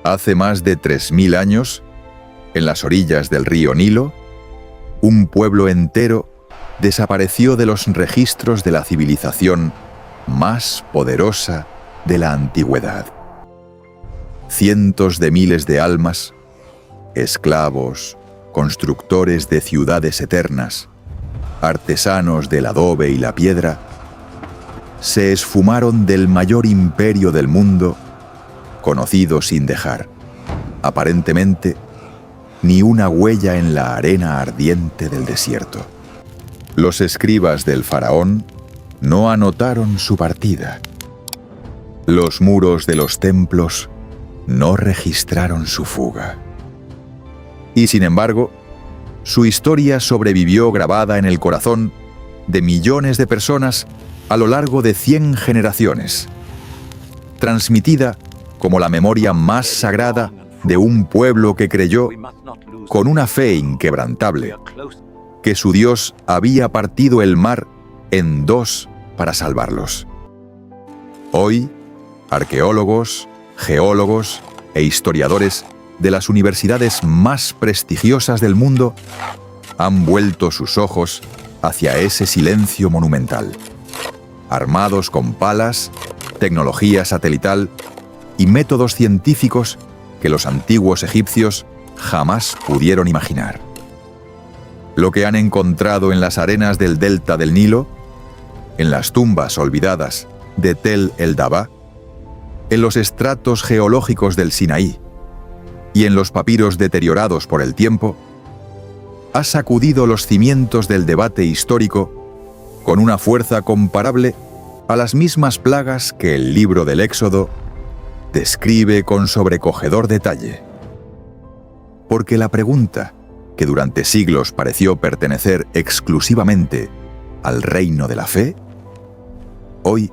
Hace más de 3000 años, en las orillas del río Nilo, un pueblo entero desapareció de los registros de la civilización más poderosa de la antigüedad. Cientos de miles de almas, esclavos, constructores de ciudades eternas, artesanos del adobe y la piedra, se esfumaron del mayor imperio del mundo, conocido sin dejar, aparentemente, ni una huella en la arena ardiente del desierto. Los escribas del faraón no anotaron su partida. Los muros de los templos no registraron su fuga. Y sin embargo, su historia sobrevivió grabada en el corazón de millones de personas a lo largo de 100 generaciones, transmitida como la memoria más sagrada de un pueblo que creyó, con una fe inquebrantable, que su Dios había partido el mar en dos para salvarlos. Hoy, arqueólogos, geólogos e historiadores de las universidades más prestigiosas del mundo han vuelto sus ojos hacia ese silencio monumental, armados con palas, tecnología satelital y métodos científicos que los antiguos egipcios jamás pudieron imaginar. Lo que han encontrado en las arenas del delta del Nilo, en las tumbas olvidadas de Tel el-Dabá, en los estratos geológicos del Sinaí y en los papiros deteriorados por el tiempo, ha sacudido los cimientos del debate histórico con una fuerza comparable a las mismas plagas que el libro del Éxodo describe con sobrecogedor detalle. Porque la pregunta, que durante siglos pareció pertenecer exclusivamente al reino de la fe, hoy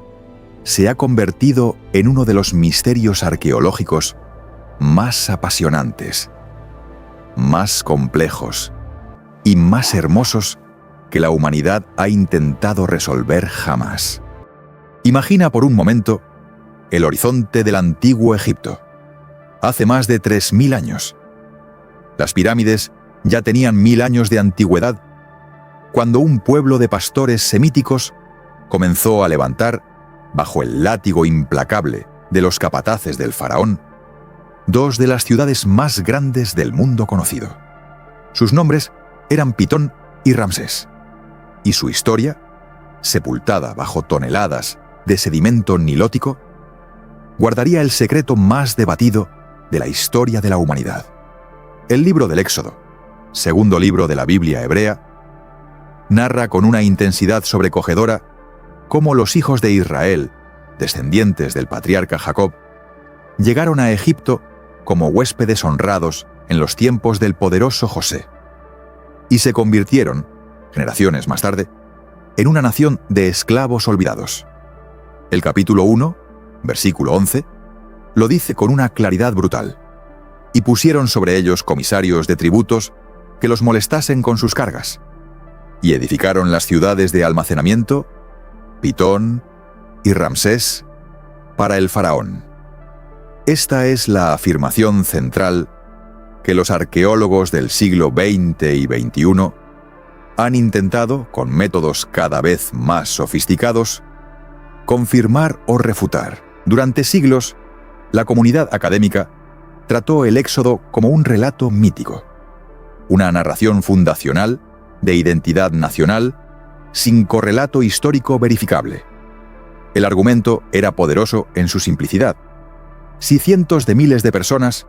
se ha convertido en uno de los misterios arqueológicos más apasionantes, más complejos y más hermosos que la humanidad ha intentado resolver jamás. Imagina por un momento el horizonte del antiguo Egipto, hace más de 3000 años. Las pirámides ya tenían 1000 años de antigüedad, cuando un pueblo de pastores semíticos comenzó a levantar, bajo el látigo implacable de los capataces del faraón, dos de las ciudades más grandes del mundo conocido. Sus nombres eran Pitón y Ramsés, y su historia, sepultada bajo toneladas de sedimento nilótico, guardaría el secreto más debatido de la historia de la humanidad. El libro del Éxodo, segundo libro de la Biblia hebrea, narra con una intensidad sobrecogedora cómo los hijos de Israel, descendientes del patriarca Jacob, llegaron a Egipto como huéspedes honrados en los tiempos del poderoso José, y se convirtieron, generaciones más tarde, en una nación de esclavos olvidados. El capítulo 1, versículo 11, lo dice con una claridad brutal. Y pusieron sobre ellos comisarios de tributos que los molestasen con sus cargas, y edificaron las ciudades de almacenamiento, Pitón y Ramsés, para el faraón. Esta es la afirmación central que los arqueólogos del siglo XX y XXI han intentado, con métodos cada vez más sofisticados, confirmar o refutar. Durante siglos, la comunidad académica trató el Éxodo como un relato mítico, una narración fundacional de identidad nacional sin correlato histórico verificable. El argumento era poderoso en su simplicidad. Si cientos de miles de personas,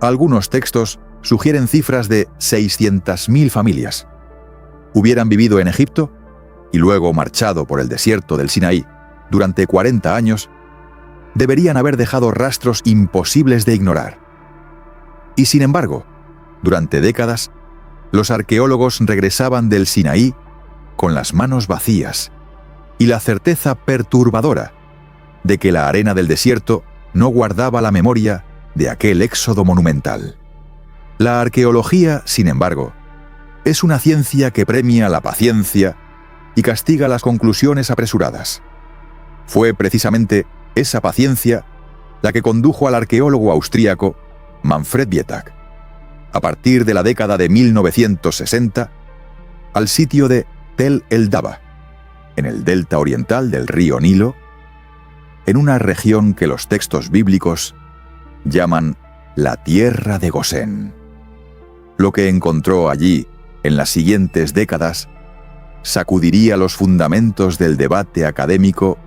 algunos textos sugieren cifras de 600.000 familias, hubieran vivido en Egipto y luego marchado por el desierto del Sinaí durante 40 años, deberían haber dejado rastros imposibles de ignorar. Y sin embargo, durante décadas, los arqueólogos regresaban del Sinaí con las manos vacías y la certeza perturbadora de que la arena del desierto no guardaba la memoria de aquel éxodo monumental. La arqueología, sin embargo, es una ciencia que premia la paciencia y castiga las conclusiones apresuradas. Fue precisamente esa paciencia la que condujo al arqueólogo austríaco Manfred Wietak, a partir de la década de 1960, al sitio de Tel el Daba, en el delta oriental del río Nilo, en una región que los textos bíblicos llaman la tierra de Gosén. Lo que encontró allí en las siguientes décadas sacudiría los fundamentos del debate académico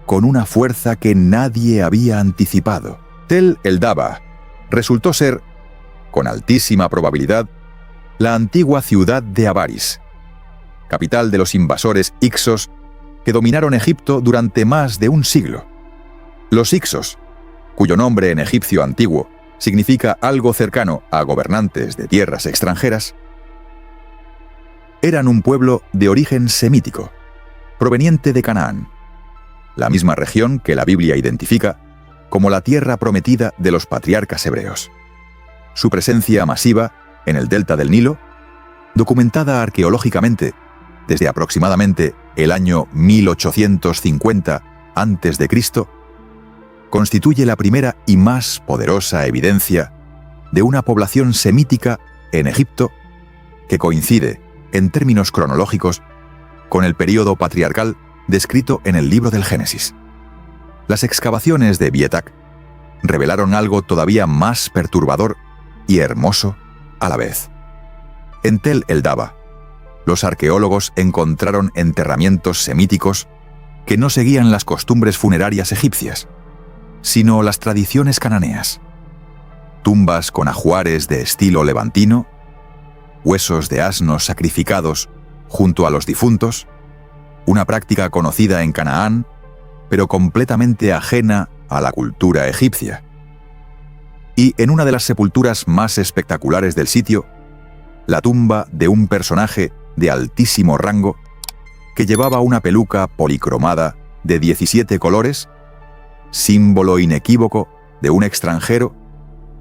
con una fuerza que nadie había anticipado. Tel el Daba resultó ser, con altísima probabilidad, la antigua ciudad de Avaris, capital de los invasores hicsos que dominaron Egipto durante más de un siglo. Los hicsos, cuyo nombre en egipcio antiguo significa algo cercano a gobernantes de tierras extranjeras, eran un pueblo de origen semítico, proveniente de Canaán, la misma región que la Biblia identifica como la tierra prometida de los patriarcas hebreos. Su presencia masiva en el delta del Nilo, documentada arqueológicamente desde aproximadamente el año 1850 a.C., constituye la primera y más poderosa evidencia de una población semítica en Egipto que coincide, en términos cronológicos, con el período patriarcal descrito en el libro del Génesis. Las excavaciones de Wietak revelaron algo todavía más perturbador y hermoso a la vez. En Tel el Daba, los arqueólogos encontraron enterramientos semíticos que no seguían las costumbres funerarias egipcias, sino las tradiciones cananeas. Tumbas con ajuares de estilo levantino, huesos de asnos sacrificados junto a los difuntos, una práctica conocida en Canaán, pero completamente ajena a la cultura egipcia. Y en una de las sepulturas más espectaculares del sitio, la tumba de un personaje de altísimo rango que llevaba una peluca policromada de 17 colores, símbolo inequívoco de un extranjero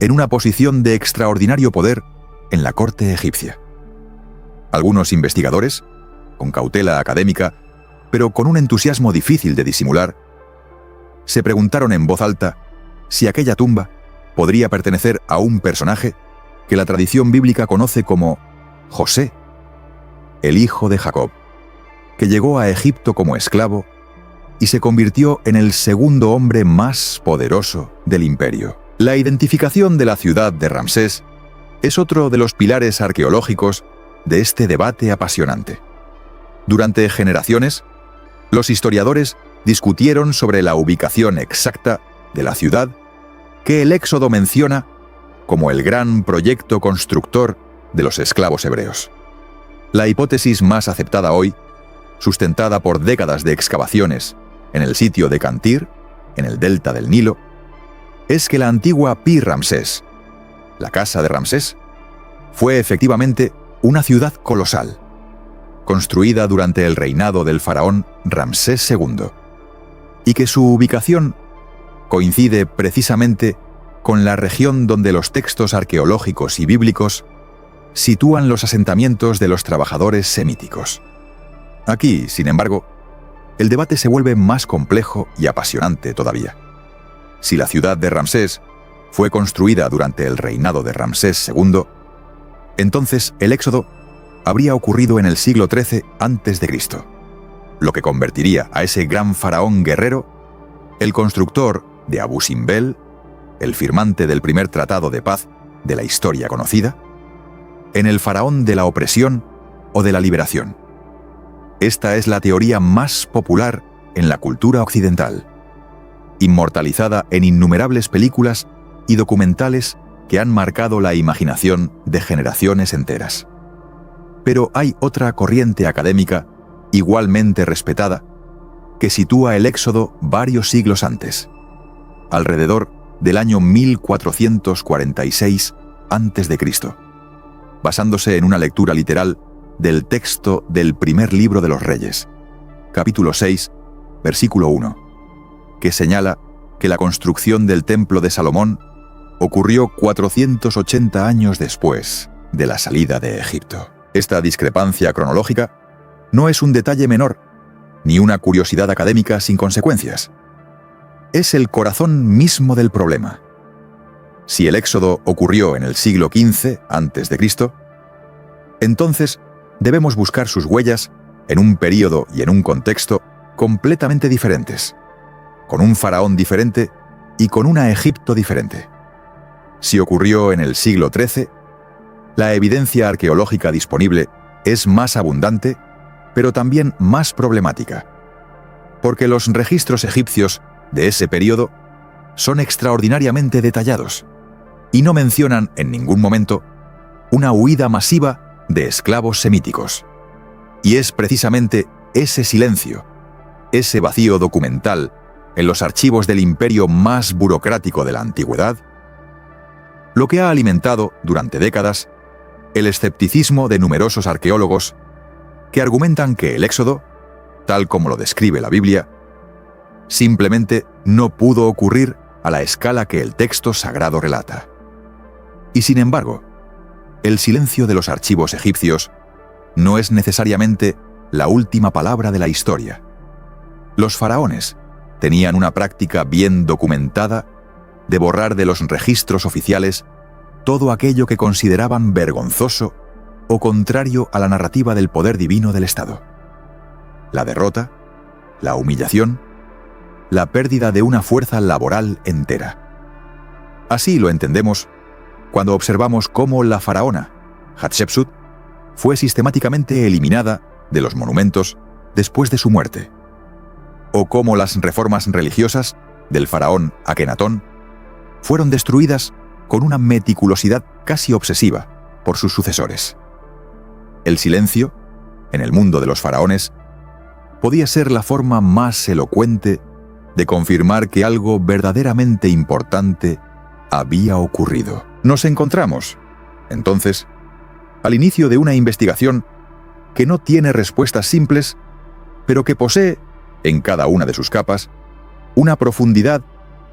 en una posición de extraordinario poder en la corte egipcia. Algunos investigadores, con cautela académica, pero con un entusiasmo difícil de disimular, se preguntaron en voz alta si aquella tumba podría pertenecer a un personaje que la tradición bíblica conoce como José, el hijo de Jacob, que llegó a Egipto como esclavo y se convirtió en el segundo hombre más poderoso del imperio. La identificación de la ciudad de Ramsés es otro de los pilares arqueológicos de este debate apasionante. Durante generaciones, los historiadores discutieron sobre la ubicación exacta de la ciudad que el Éxodo menciona como el gran proyecto constructor de los esclavos hebreos. La hipótesis más aceptada hoy, sustentada por décadas de excavaciones en el sitio de Cantir, en el delta del Nilo, es que la antigua Pi Ramsés, la casa de Ramsés, fue efectivamente una ciudad colosal, construida durante el reinado del faraón Ramsés II, y que su ubicación coincide precisamente con la región donde los textos arqueológicos y bíblicos sitúan los asentamientos de los trabajadores semíticos. Aquí, sin embargo, el debate se vuelve más complejo y apasionante todavía. Si la ciudad de Ramsés fue construida durante el reinado de Ramsés II, entonces el éxodo habría ocurrido en el siglo XIII a.C., lo que convertiría a ese gran faraón guerrero, el constructor de Abu Simbel, el firmante del primer tratado de paz de la historia conocida, en el faraón de la opresión o de la liberación. Esta es la teoría más popular en la cultura occidental, inmortalizada en innumerables películas y documentales que han marcado la imaginación de generaciones enteras. Pero hay otra corriente académica igualmente respetada que sitúa el éxodo varios siglos antes, alrededor del año 1446 a.C., basándose en una lectura literal del texto del primer libro de los Reyes, capítulo 6, versículo 1, que señala que la construcción del templo de Salomón ocurrió 480 años después de la salida de Egipto. Esta discrepancia cronológica no es un detalle menor, ni una curiosidad académica sin consecuencias. Es el corazón mismo del problema. Si el éxodo ocurrió en el siglo XV a.C., entonces debemos buscar sus huellas en un período y en un contexto completamente diferentes, con un faraón diferente y con una Egipto diferente. Si ocurrió en el siglo XIII, la evidencia arqueológica disponible es más abundante, pero también más problemática, porque los registros egipcios de ese período son extraordinariamente detallados y no mencionan en ningún momento una huida masiva de esclavos semíticos. Y es precisamente ese silencio, ese vacío documental en los archivos del imperio más burocrático de la antigüedad, lo que ha alimentado durante décadas el escepticismo de numerosos arqueólogos que argumentan que el Éxodo, tal como lo describe la Biblia, simplemente no pudo ocurrir a la escala que el texto sagrado relata. Y sin embargo, el silencio de los archivos egipcios no es necesariamente la última palabra de la historia. Los faraones tenían una práctica bien documentada de borrar de los registros oficiales todo aquello que consideraban vergonzoso o contrario a la narrativa del poder divino del Estado. La derrota, la humillación, la pérdida de una fuerza laboral entera. Así lo entendemos cuando observamos cómo la faraona, Hatshepsut, fue sistemáticamente eliminada de los monumentos después de su muerte, o cómo las reformas religiosas del faraón Akenatón fueron destruidas con una meticulosidad casi obsesiva por sus sucesores. El silencio, en el mundo de los faraones, podía ser la forma más elocuente de confirmar que algo verdaderamente importante había ocurrido. Nos encontramos, entonces, al inicio de una investigación que no tiene respuestas simples, pero que posee, en cada una de sus capas, una profundidad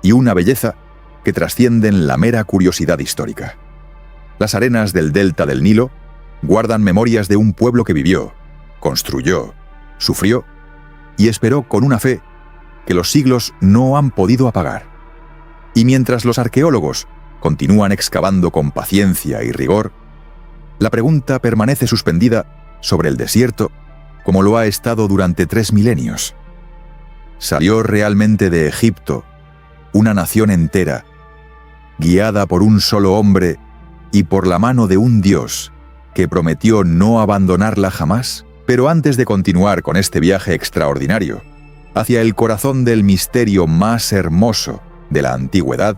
y una belleza que trascienden la mera curiosidad histórica. Las arenas del delta del Nilo guardan memorias de un pueblo que vivió, construyó, sufrió y esperó con una fe que los siglos no han podido apagar. Y mientras los arqueólogos continúan excavando con paciencia y rigor, la pregunta permanece suspendida sobre el desierto como lo ha estado durante 3 milenios. ¿Salió realmente de Egipto una nación entera, guiada por un solo hombre y por la mano de un Dios que prometió no abandonarla jamás? Pero antes de continuar con este viaje extraordinario hacia el corazón del misterio más hermoso de la antigüedad,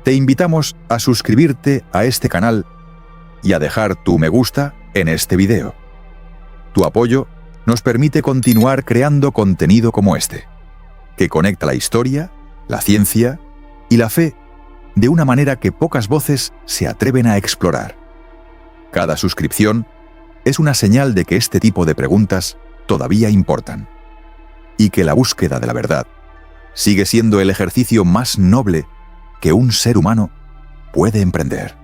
te invitamos a suscribirte a este canal y a dejar tu me gusta en este video. Tu apoyo nos permite continuar creando contenido como este, que conecta la historia, la ciencia y la fe de una manera que pocas voces se atreven a explorar. Cada suscripción es una señal de que este tipo de preguntas todavía importan y que la búsqueda de la verdad sigue siendo el ejercicio más noble que un ser humano puede emprender.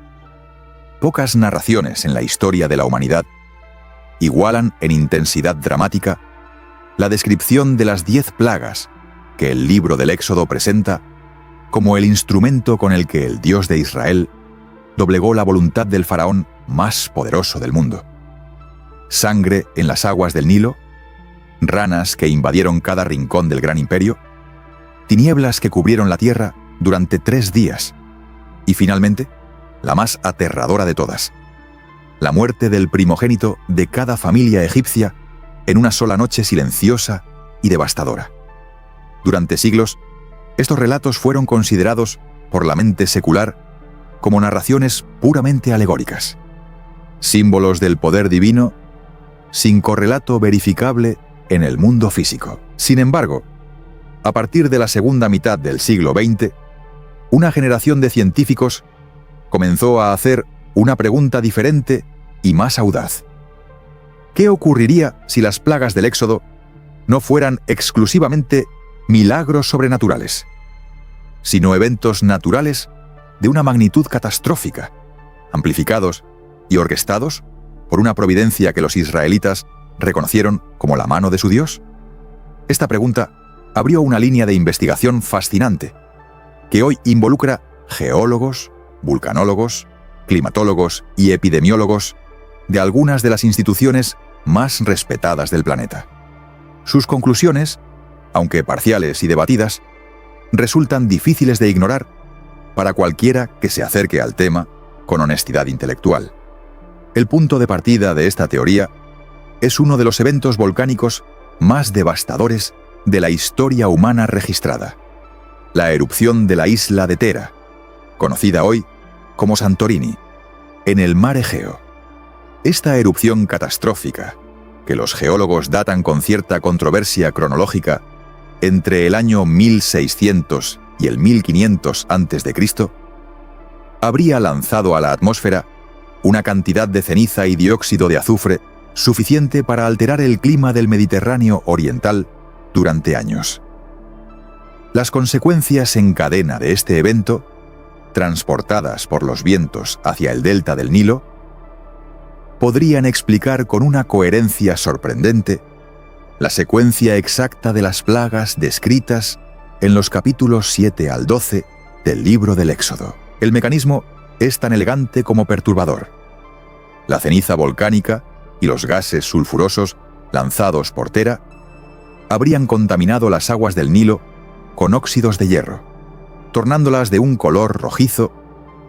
Pocas narraciones en la historia de la humanidad igualan en intensidad dramática la descripción de las 10 plagas que el libro del Éxodo presenta como el instrumento con el que el Dios de Israel doblegó la voluntad del faraón más poderoso del mundo. Sangre en las aguas del Nilo, ranas que invadieron cada rincón del gran imperio, tinieblas que cubrieron la tierra durante 3 días, y finalmente, la más aterradora de todas, la muerte del primogénito de cada familia egipcia en una sola noche silenciosa y devastadora. Durante siglos, estos relatos fueron considerados por la mente secular como narraciones puramente alegóricas, símbolos del poder divino sin correlato verificable en el mundo físico. Sin embargo, a partir de la segunda mitad del siglo XX, una generación de científicos comenzó a hacer una pregunta diferente y más audaz. ¿Qué ocurriría si las plagas del Éxodo no fueran exclusivamente milagros sobrenaturales, sino eventos naturales de una magnitud catastrófica, amplificados y orquestados por una providencia que los israelitas reconocieron como la mano de su Dios? Esta pregunta abrió una línea de investigación fascinante, que hoy involucra geólogos, vulcanólogos, climatólogos y epidemiólogos de algunas de las instituciones más respetadas del planeta. Sus conclusiones, aunque parciales y debatidas, resultan difíciles de ignorar para cualquiera que se acerque al tema con honestidad intelectual. El punto de partida de esta teoría es uno de los eventos volcánicos más devastadores de la historia humana registrada: la erupción de la isla de Thera, conocida hoy como Santorini, en el mar Egeo. Esta erupción catastrófica, que los geólogos datan con cierta controversia cronológica entre el año 1600 y el 1500 a.C., habría lanzado a la atmósfera una cantidad de ceniza y dióxido de azufre suficiente para alterar el clima del Mediterráneo oriental durante años. Las consecuencias en cadena de este evento, transportadas por los vientos hacia el delta del Nilo, podrían explicar con una coherencia sorprendente la secuencia exacta de las plagas descritas en los capítulos 7 al 12 del libro del Éxodo. El mecanismo es tan elegante como perturbador. La ceniza volcánica y los gases sulfurosos lanzados por Thera habrían contaminado las aguas del Nilo con óxidos de hierro, tornándolas de un color rojizo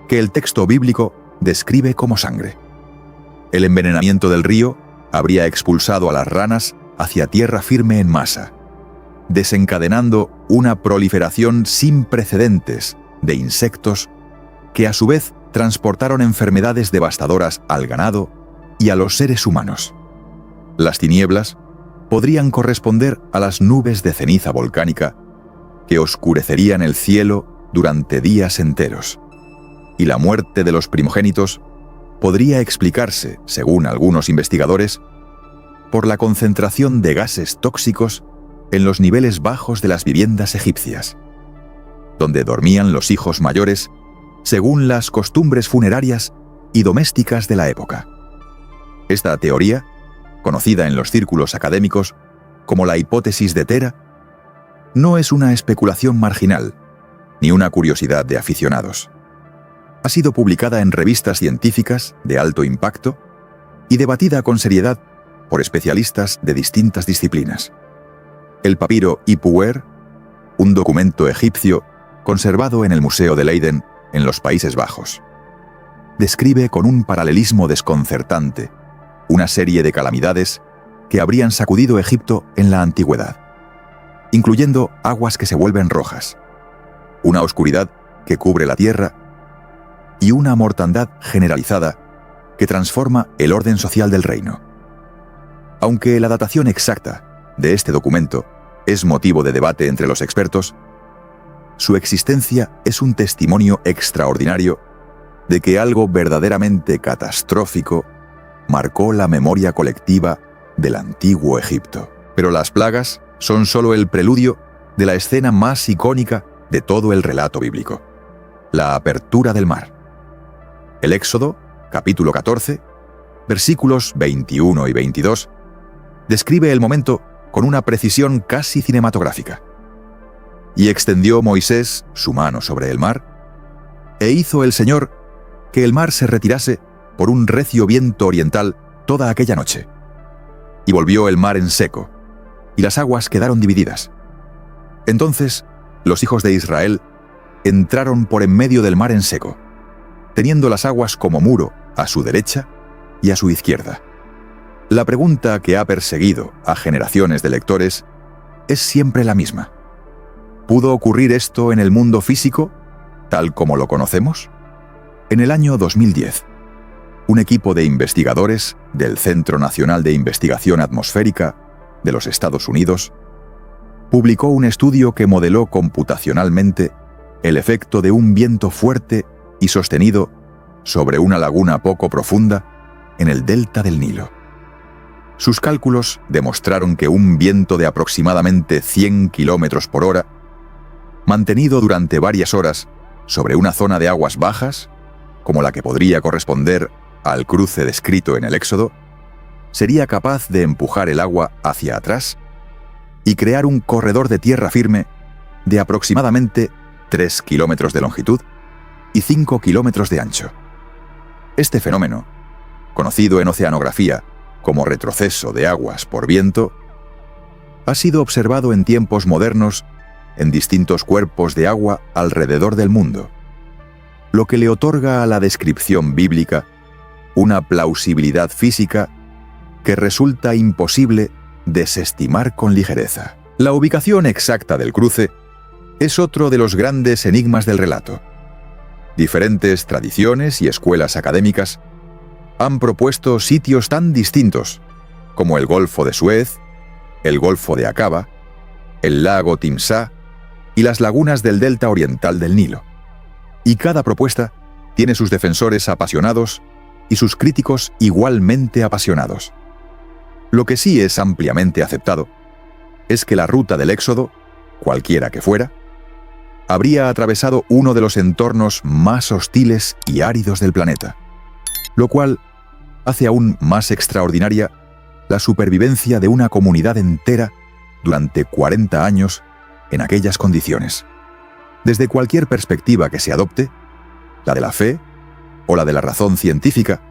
que el texto bíblico describe como sangre. El envenenamiento del río habría expulsado a las ranas hacia tierra firme en masa, desencadenando una proliferación sin precedentes de insectos que a su vez transportaron enfermedades devastadoras al ganado y a los seres humanos. Las tinieblas podrían corresponder a las nubes de ceniza volcánica que oscurecerían el cielo durante días enteros, y la muerte de los primogénitos podría explicarse, según algunos investigadores, por la concentración de gases tóxicos en los niveles bajos de las viviendas egipcias, donde dormían los hijos mayores según las costumbres funerarias y domésticas de la época. Esta teoría, conocida en los círculos académicos como la hipótesis de Thera, no es una especulación marginal ni una curiosidad de aficionados. Ha sido publicada en revistas científicas de alto impacto y debatida con seriedad por especialistas de distintas disciplinas. El papiro Ipuwer, un documento egipcio conservado en el Museo de Leiden, en los Países Bajos, describe con un paralelismo desconcertante una serie de calamidades que habrían sacudido Egipto en la antigüedad, incluyendo aguas que se vuelven rojas, una oscuridad que cubre la tierra y una mortandad generalizada que transforma el orden social del reino. Aunque la datación exacta de este documento es motivo de debate entre los expertos, su existencia es un testimonio extraordinario de que algo verdaderamente catastrófico marcó la memoria colectiva del antiguo Egipto. Pero las plagas son solo el preludio de la escena más icónica de todo el relato bíblico: la apertura del mar. El Éxodo, capítulo 14, versículos 21 y 22, describe el momento con una precisión casi cinematográfica. Y extendió Moisés su mano sobre el mar, e hizo el Señor que el mar se retirase por un recio viento oriental toda aquella noche. Y volvió el mar en seco, y las aguas quedaron divididas. Entonces los hijos de Israel entraron por en medio del mar en seco, teniendo las aguas como muro a su derecha y a su izquierda. La pregunta que ha perseguido a generaciones de lectores es siempre la misma: ¿pudo ocurrir esto en el mundo físico, tal como lo conocemos? En el año 2010, un equipo de investigadores del Centro Nacional de Investigación Atmosférica de los Estados Unidos publicó un estudio que modeló computacionalmente el efecto de un viento fuerte y sostenido sobre una laguna poco profunda en el delta del Nilo. Sus cálculos demostraron que un viento de aproximadamente 100 km por hora, mantenido durante varias horas sobre una zona de aguas bajas, como la que podría corresponder al cruce descrito en el Éxodo, sería capaz de empujar el agua hacia atrás y crear un corredor de tierra firme de aproximadamente 3 kilómetros de longitud y 5 kilómetros de ancho. Este fenómeno, conocido en oceanografía como retroceso de aguas por viento, ha sido observado en tiempos modernos en distintos cuerpos de agua alrededor del mundo, lo que le otorga a la descripción bíblica una plausibilidad física que resulta imposible desestimar con ligereza. La ubicación exacta del cruce es otro de los grandes enigmas del relato. Diferentes tradiciones y escuelas académicas han propuesto sitios tan distintos como el Golfo de Suez, el Golfo de Aqaba, el lago Timsá y las lagunas del delta oriental del Nilo. Y cada propuesta tiene sus defensores apasionados y sus críticos igualmente apasionados. Lo que sí es ampliamente aceptado es que la ruta del Éxodo, cualquiera que fuera, habría atravesado uno de los entornos más hostiles y áridos del planeta, lo cual hace aún más extraordinaria la supervivencia de una comunidad entera durante 40 años en aquellas condiciones. Desde cualquier perspectiva que se adopte, la de la fe o la de la razón científica,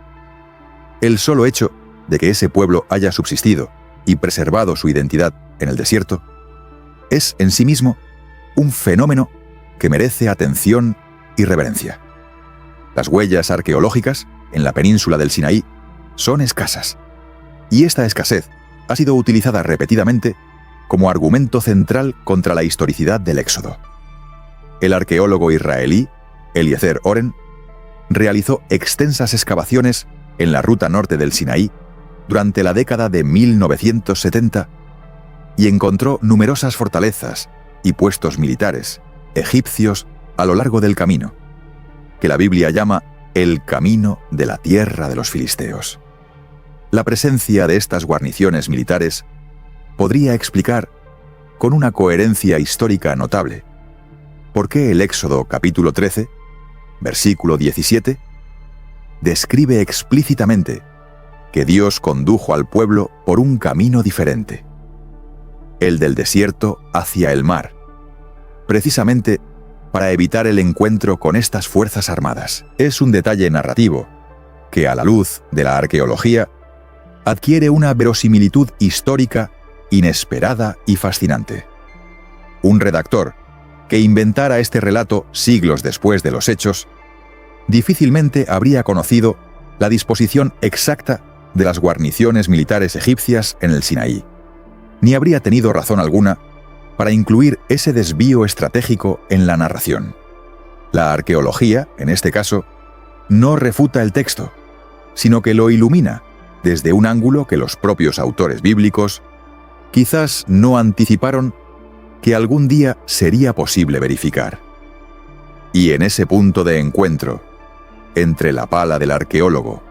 el solo hecho de que ese pueblo haya subsistido y preservado su identidad en el desierto es en sí mismo un fenómeno que merece atención y reverencia. Las huellas arqueológicas en la península del Sinaí son escasas, y esta escasez ha sido utilizada repetidamente como argumento central contra la historicidad del Éxodo. El arqueólogo israelí Eliezer Oren realizó extensas excavaciones en la ruta norte del Sinaí durante la década de 1970 y encontró numerosas fortalezas y puestos militares egipcios a lo largo del camino, que la Biblia llama el camino de la tierra de los filisteos. La presencia de estas guarniciones militares podría explicar, con una coherencia histórica notable, por qué el Éxodo capítulo 13, versículo 17, describe explícitamente que Dios condujo al pueblo por un camino diferente, el del desierto hacia el mar, precisamente para evitar el encuentro con estas fuerzas armadas. Es un detalle narrativo que, a la luz de la arqueología, adquiere una verosimilitud histórica inesperada y fascinante. Un redactor que inventara este relato siglos después de los hechos, difícilmente habría conocido la disposición exacta de las guarniciones militares egipcias en el Sinaí, ni habría tenido razón alguna para incluir ese desvío estratégico en la narración. La arqueología, en este caso, no refuta el texto, sino que lo ilumina desde un ángulo que los propios autores bíblicos quizás no anticiparon que algún día sería posible verificar. Y en ese punto de encuentro, entre la pala del arqueólogo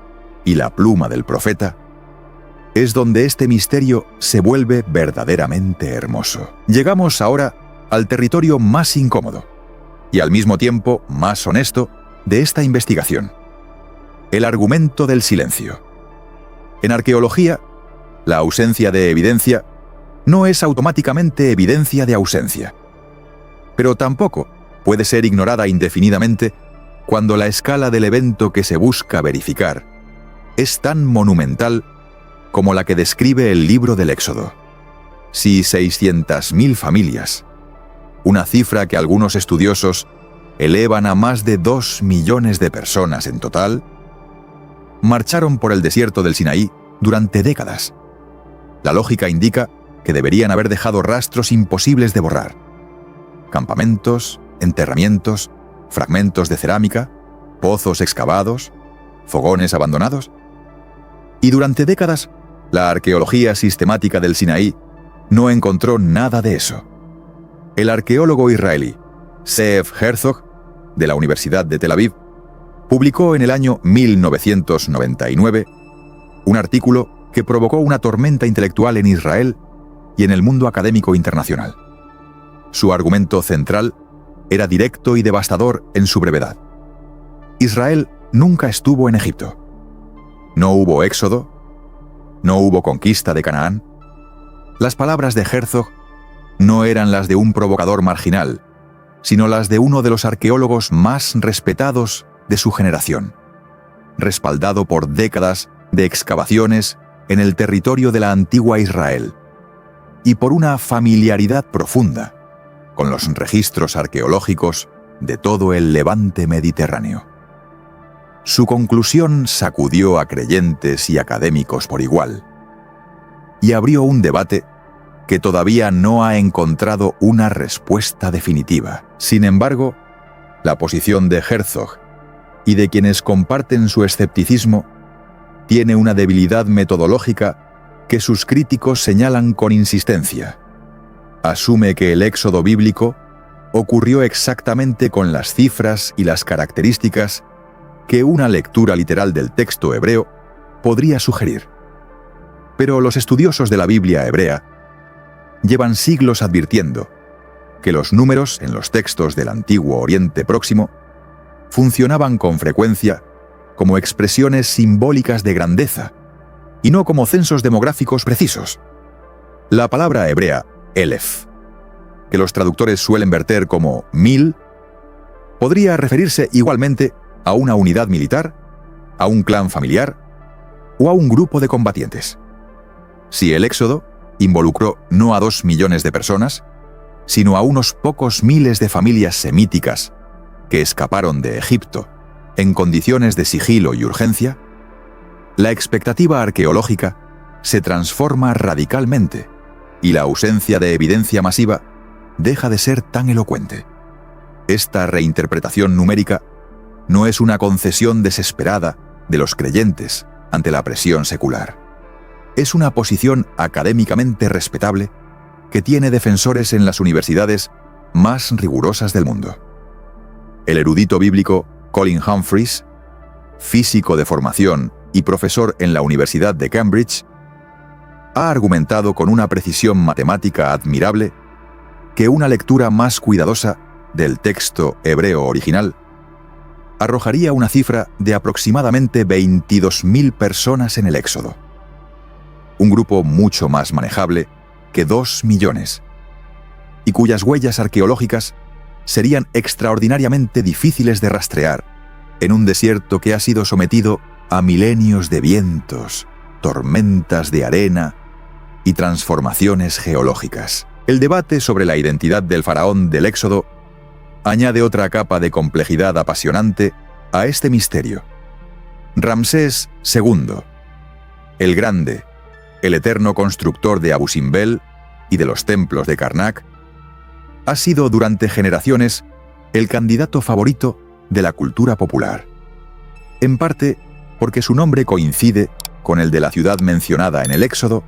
y la pluma del profeta, es donde este misterio se vuelve verdaderamente hermoso. Llegamos ahora al territorio más incómodo y al mismo tiempo más honesto de esta investigación: el argumento del silencio. En arqueología, la ausencia de evidencia no es automáticamente evidencia de ausencia, pero tampoco puede ser ignorada indefinidamente cuando la escala del evento que se busca verificar es tan monumental como la que describe el libro del Éxodo. Si 600.000 familias, una cifra que algunos estudiosos elevan a más de 2 millones de personas en total, marcharon por el desierto del Sinaí durante décadas, la lógica indica que deberían haber dejado rastros imposibles de borrar: campamentos, enterramientos, fragmentos de cerámica, pozos excavados, fogones abandonados. Y durante décadas, la arqueología sistemática del Sinaí no encontró nada de eso. El arqueólogo israelí Zeev Herzog, de la Universidad de Tel Aviv, publicó en el año 1999 un artículo que provocó una tormenta intelectual en Israel y en el mundo académico internacional. Su argumento central era directo y devastador en su brevedad. Israel nunca estuvo en Egipto. No hubo éxodo, no hubo conquista de Canaán. Las palabras de Herzog no eran las de un provocador marginal, sino las de uno de los arqueólogos más respetados de su generación, respaldado por décadas de excavaciones en el territorio de la antigua Israel y por una familiaridad profunda con los registros arqueológicos de todo el levante mediterráneo. Su conclusión sacudió a creyentes y académicos por igual y abrió un debate que todavía no ha encontrado una respuesta definitiva. Sin embargo, la posición de Herzog y de quienes comparten su escepticismo tiene una debilidad metodológica que sus críticos señalan con insistencia. Asume que el éxodo bíblico ocurrió exactamente con las cifras y las características que una lectura literal del texto hebreo podría sugerir. Pero los estudiosos de la Biblia hebrea llevan siglos advirtiendo que los números en los textos del antiguo Oriente Próximo funcionaban con frecuencia como expresiones simbólicas de grandeza y no como censos demográficos precisos. La palabra hebrea Elef, que los traductores suelen verter como 1000, podría referirse igualmente a una unidad militar, a un clan familiar o a un grupo de combatientes. Si el éxodo involucró no a 2 millones de personas, sino a unos pocos miles de familias semíticas que escaparon de Egipto en condiciones de sigilo y urgencia, la expectativa arqueológica se transforma radicalmente y la ausencia de evidencia masiva deja de ser tan elocuente. Esta reinterpretación numérica no es una concesión desesperada de los creyentes ante la presión secular. Es una posición académicamente respetable que tiene defensores en las universidades más rigurosas del mundo. El erudito bíblico Colin Humphreys, físico de formación y profesor en la Universidad de Cambridge, ha argumentado con una precisión matemática admirable que una lectura más cuidadosa del texto hebreo original arrojaría una cifra de aproximadamente 22.000 personas en el Éxodo, un grupo mucho más manejable que 2 millones, y cuyas huellas arqueológicas serían extraordinariamente difíciles de rastrear en un desierto que ha sido sometido a milenios de vientos, tormentas de arena y transformaciones geológicas. El debate sobre la identidad del faraón del Éxodo añade otra capa de complejidad apasionante a este misterio. Ramsés II, el Grande, el eterno constructor de Abu Simbel y de los templos de Karnak, ha sido durante generaciones el candidato favorito de la cultura popular, en parte porque su nombre coincide con el de la ciudad mencionada en el Éxodo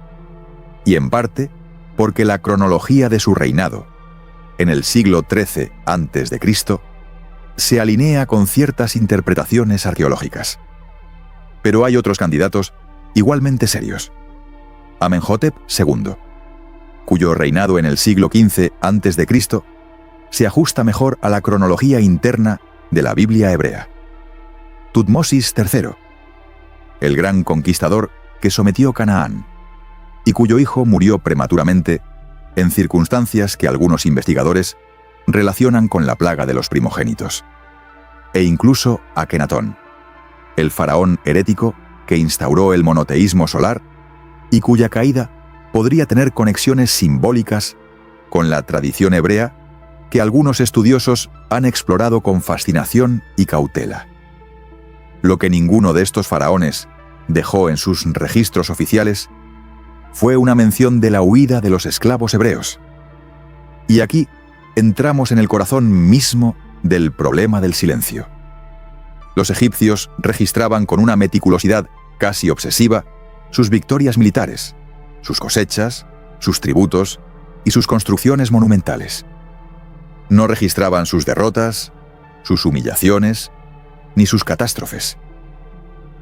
y en parte porque la cronología de su reinado, en el siglo XIII a.C., se alinea con ciertas interpretaciones arqueológicas. Pero hay otros candidatos igualmente serios. Amenhotep II, cuyo reinado en el siglo XV a.C. se ajusta mejor a la cronología interna de la Biblia hebrea. Tutmosis III, el gran conquistador que sometió Canaán, y cuyo hijo murió prematuramente en circunstancias que algunos investigadores relacionan con la plaga de los primogénitos. E incluso Akenatón, el faraón herético que instauró el monoteísmo solar y cuya caída podría tener conexiones simbólicas con la tradición hebrea que algunos estudiosos han explorado con fascinación y cautela. Lo que ninguno de estos faraones dejó en sus registros oficiales fue una mención de la huida de los esclavos hebreos. Y aquí entramos en el corazón mismo del problema del silencio. Los egipcios registraban con una meticulosidad casi obsesiva sus victorias militares, sus cosechas, sus tributos y sus construcciones monumentales. No registraban sus derrotas, sus humillaciones, ni sus catástrofes.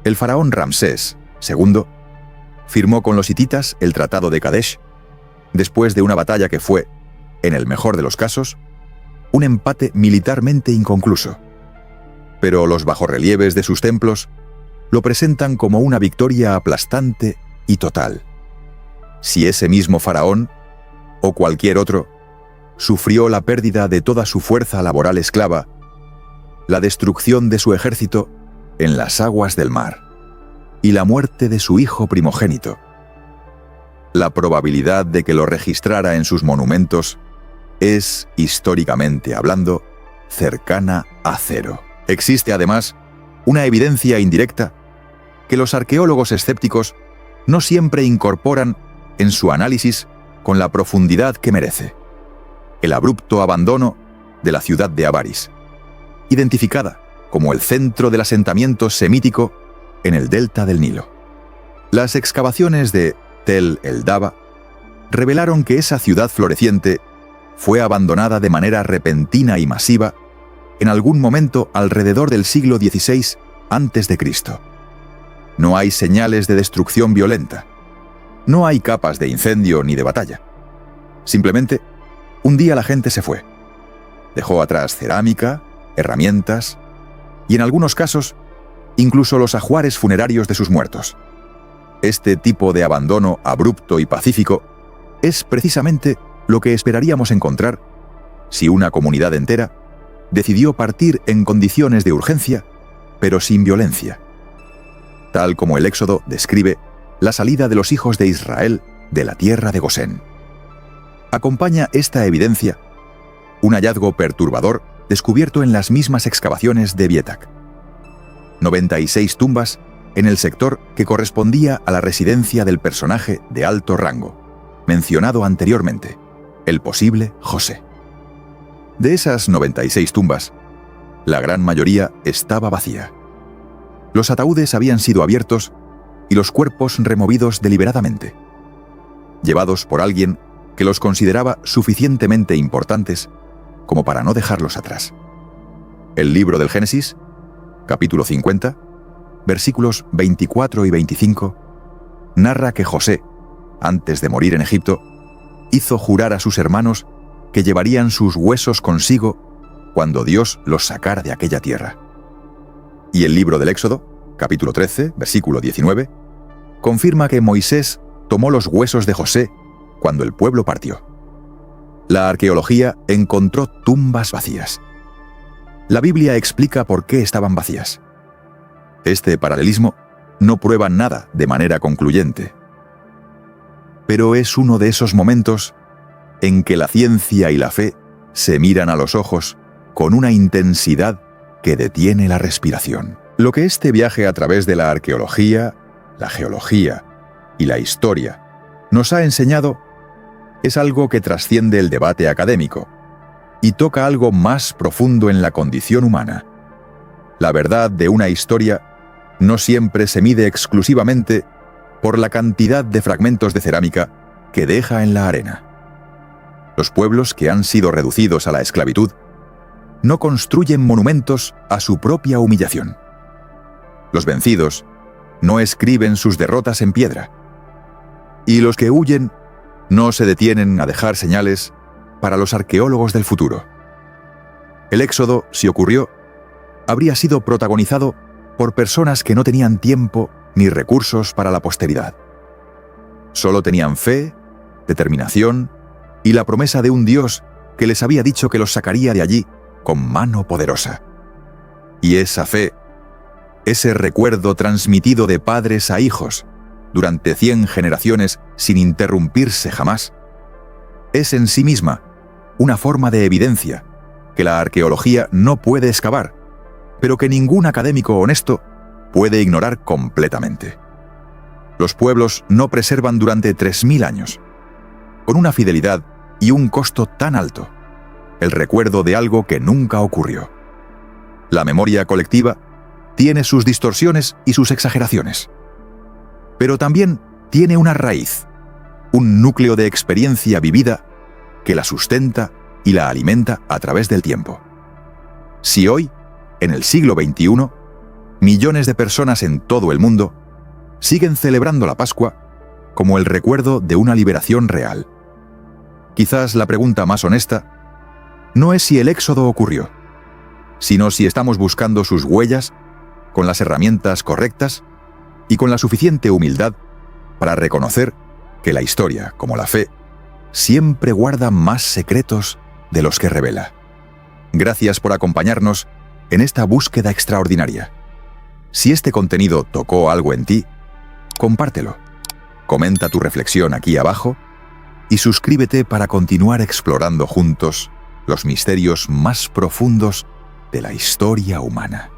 El faraón Ramsés II firmó con los hititas el Tratado de Kadesh, después de una batalla que fue, en el mejor de los casos, un empate militarmente inconcluso. Pero los bajorrelieves de sus templos lo presentan como una victoria aplastante y total. Si ese mismo faraón, o cualquier otro, sufrió la pérdida de toda su fuerza laboral esclava, la destrucción de su ejército en las aguas del mar y la muerte de su hijo primogénito. La probabilidad de que lo registrara en sus monumentos es, históricamente hablando, cercana a cero. Existe además una evidencia indirecta que los arqueólogos escépticos no siempre incorporan en su análisis con la profundidad que merece: el abrupto abandono de la ciudad de Avaris, identificada como el centro del asentamiento semítico en el delta del Nilo. Las excavaciones de Tel el Daba revelaron que esa ciudad floreciente fue abandonada de manera repentina y masiva en algún momento alrededor del siglo XVI a.C. No hay señales de destrucción violenta. No hay capas de incendio ni de batalla. Simplemente, un día la gente se fue. Dejó atrás cerámica, herramientas y, en algunos casos, incluso los ajuares funerarios de sus muertos. Este tipo de abandono abrupto y pacífico es precisamente lo que esperaríamos encontrar si una comunidad entera decidió partir en condiciones de urgencia, pero sin violencia, tal como el Éxodo describe la salida de los hijos de Israel de la tierra de Gosén. Acompaña esta evidencia un hallazgo perturbador descubierto en las mismas excavaciones de Bietak. 96 tumbas en el sector que correspondía a la residencia del personaje de alto rango, mencionado anteriormente, el posible José. De esas 96 tumbas, la gran mayoría estaba vacía. Los ataúdes habían sido abiertos y los cuerpos removidos deliberadamente, llevados por alguien que los consideraba suficientemente importantes como para no dejarlos atrás. El libro del Génesis, capítulo 50, versículos 24 y 25, narra que José, antes de morir en Egipto, hizo jurar a sus hermanos que llevarían sus huesos consigo cuando Dios los sacara de aquella tierra. Y el libro del Éxodo, capítulo 13, versículo 19, confirma que Moisés tomó los huesos de José cuando el pueblo partió. La arqueología encontró tumbas vacías. La Biblia explica por qué estaban vacías. Este paralelismo no prueba nada de manera concluyente, pero es uno de esos momentos en que la ciencia y la fe se miran a los ojos con una intensidad que detiene la respiración. Lo que este viaje a través de la arqueología, la geología y la historia nos ha enseñado es algo que trasciende el debate académico y toca algo más profundo en la condición humana. La verdad de una historia no siempre se mide exclusivamente por la cantidad de fragmentos de cerámica que deja en la arena. Los pueblos que han sido reducidos a la esclavitud no construyen monumentos a su propia humillación. Los vencidos no escriben sus derrotas en piedra. Y los que huyen no se detienen a dejar señales para los arqueólogos del futuro. El éxodo, si ocurrió, habría sido protagonizado por personas que no tenían tiempo ni recursos para la posteridad. Solo tenían fe, determinación y la promesa de un Dios que les había dicho que los sacaría de allí con mano poderosa. Y esa fe, ese recuerdo transmitido de padres a hijos durante 100 generaciones sin interrumpirse jamás, es en sí misma una forma de evidencia que la arqueología no puede excavar, pero que ningún académico honesto puede ignorar completamente. Los pueblos no preservan durante 3000 años, con una fidelidad y un costo tan alto, el recuerdo de algo que nunca ocurrió. La memoria colectiva tiene sus distorsiones y sus exageraciones, pero también tiene una raíz, un núcleo de experiencia vivida que la sustenta y la alimenta a través del tiempo. Si hoy, en el siglo XXI, millones de personas en todo el mundo siguen celebrando la Pascua como el recuerdo de una liberación real, quizás la pregunta más honesta no es si el éxodo ocurrió, sino si estamos buscando sus huellas con las herramientas correctas y con la suficiente humildad para reconocer que la historia, como la fe, siempre guarda más secretos de los que revela. Gracias por acompañarnos en esta búsqueda extraordinaria. Si este contenido tocó algo en ti, compártelo. Comenta tu reflexión aquí abajo y suscríbete para continuar explorando juntos los misterios más profundos de la historia humana.